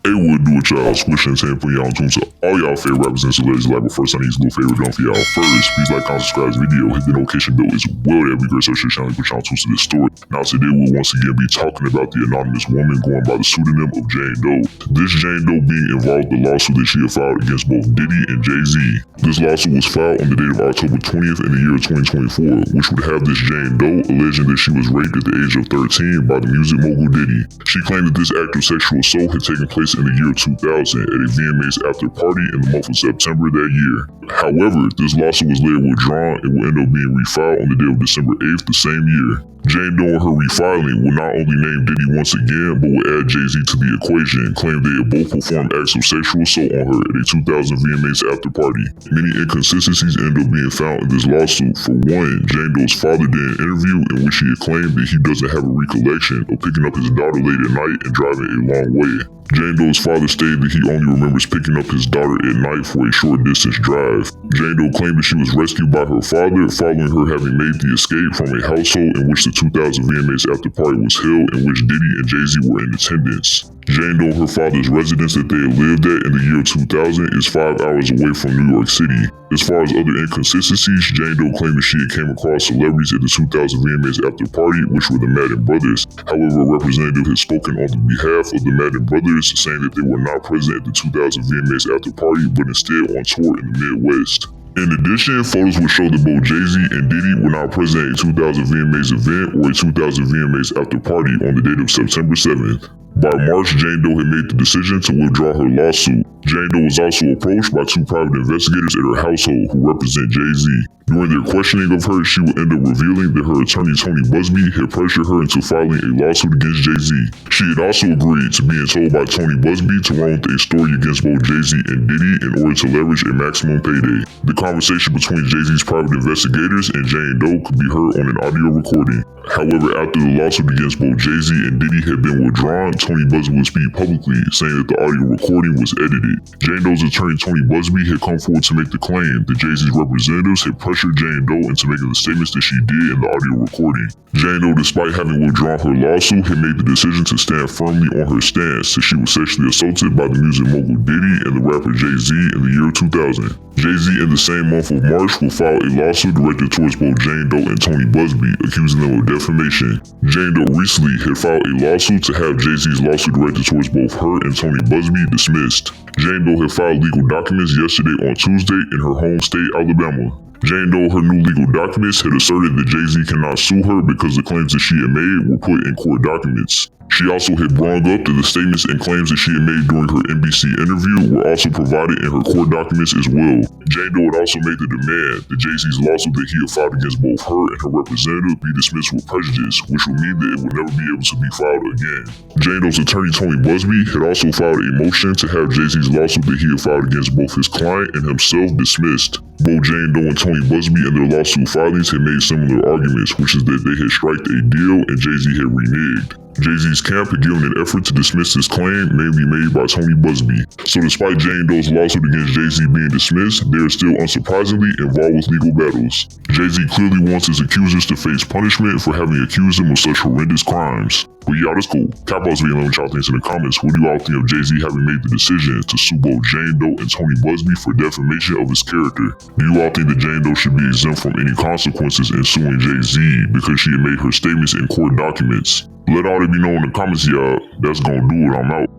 Hey, what do it, y'all? Swish Entertainment putting y'all on tune to all y'all favorite rappers and celebrities like, but first I need a little favor done for y'all. First, please like, comment, subscribe to this video, hit the notification bell as well. That'd be great, so shit channel put y'all on tune to this story. Now today we'll once again be talking about the anonymous woman going by the pseudonym of Jane Doe. This Jane Doe being involved in the lawsuit that she had filed against both Diddy and Jay-Z. This lawsuit was filed on the date of October 20th in the year 2024, which would have this Jane Doe alleging that she was raped at the age of 13 by the music mogul Diddy. She claimed that this act of sexual assault had taken place in the year 2000 at a VMA's after party in the month of September that year. However, this lawsuit was later withdrawn and will end up being refiled on the day of December 8th the same year. Jane Doe and her refiling will not only name Diddy once again, but will add Jay-Z to the equation, claim they had both performed acts of sexual assault on her at a 2000 VMA's after party. Many inconsistencies end up being found in this lawsuit. For one, Jane Doe's father did an interview in which he had claimed that he doesn't have a recollection of picking up his daughter late at night and driving a long way. Jane Doe's father stated that he only remembers picking up his daughter at night for a short distance drive. Jane Doe claimed that she was rescued by her father following her having made the escape from a household in which the 2000 VMA's after party was held, in which Diddy and Jay-Z were in attendance. Jane Doe and her father's residence that they had lived at in the year 2000 is 5 hours away from New York City. As far as other inconsistencies, Jane Doe claimed that she had came across celebrities at the 2000 VMA's after party, which were the Madden brothers. However, a representative has spoken on the behalf of the Madden brothers, saying that they were not present at the 2000 VMA's after party, but instead on tour in the Midwest. In addition, photos would show that both Jay-Z and Diddy were not present at a 2000 VMA's event or a 2000 VMA's after party on the date of September 7th. By March, Jane Doe had made the decision to withdraw her lawsuit. Jane Doe was also approached by two private investigators at her household who represent Jay-Z. During their questioning of her, she would end up revealing that her attorney Tony Buzbee had pressured her into filing a lawsuit against Jay-Z. She had also agreed to being told by Tony Buzbee to run with a story against both Jay-Z and Diddy in order to leverage a maximum payday. The conversation between Jay-Z's private investigators and Jane Doe could be heard on an audio recording. However, after the lawsuit against both Jay-Z and Diddy had been withdrawn, Tony Buzbee would speak publicly, saying that the audio recording was edited. Jane Doe's attorney Tony Buzbee had come forward to make the claim that Jay-Z's representatives had pressured Jane Doe into making the statements that she did in the audio recording. Jane Doe, despite having withdrawn her lawsuit, had made the decision to stand firmly on her stance that she was sexually assaulted by the music mogul Diddy and the rapper Jay-Z in the year 2000. Jay-Z in the same month of March will file a lawsuit directed towards both Jane Doe and Tony Buzbee, accusing them of defamation. Jane Doe recently had filed a lawsuit to have Jay-Z's lawsuit directed towards both her and Tony Buzbee dismissed. Jane Doe had filed legal documents yesterday on Tuesday in her home state, Alabama. Jane Doe, her new legal documents, had asserted that Jay-Z cannot sue her because the claims that she had made were put in court documents. She also had brought up that the statements and claims that she had made during her NBC interview were also provided in her court documents as well. Jane Doe had also made the demand that Jay-Z's lawsuit that he had filed against both her and her representative be dismissed with prejudice, which would mean that it would never be able to be filed again. Jane Doe's attorney Tony Buzbee had also filed a motion to have Jay-Z's lawsuit that he had filed against both his client and himself dismissed. Both Jane Doe and Tony Buzbee in their lawsuit filings had made similar arguments, which is that they had striked a deal and Jay-Z had reneged. Jay-Z's camp had given an effort to dismiss this claim, mainly made by Tony Buzbee. So despite Jane Doe's lawsuit against Jay-Z being dismissed, they are still unsurprisingly involved with legal battles. Jay-Z clearly wants his accusers to face punishment for having accused him of such horrendous crimes. But yeah, that's cool. Cap us being what y'all think in the comments. What do y'all think of Jay-Z having made the decision to sue both Jane Doe and Tony Buzbee for defamation of his character? Do you all think that Jane Doe should be exempt from any consequences in suing Jay-Z because she had made her statements in court documents? Let all that be known in the comments, y'all. That's gonna do it. I'm out.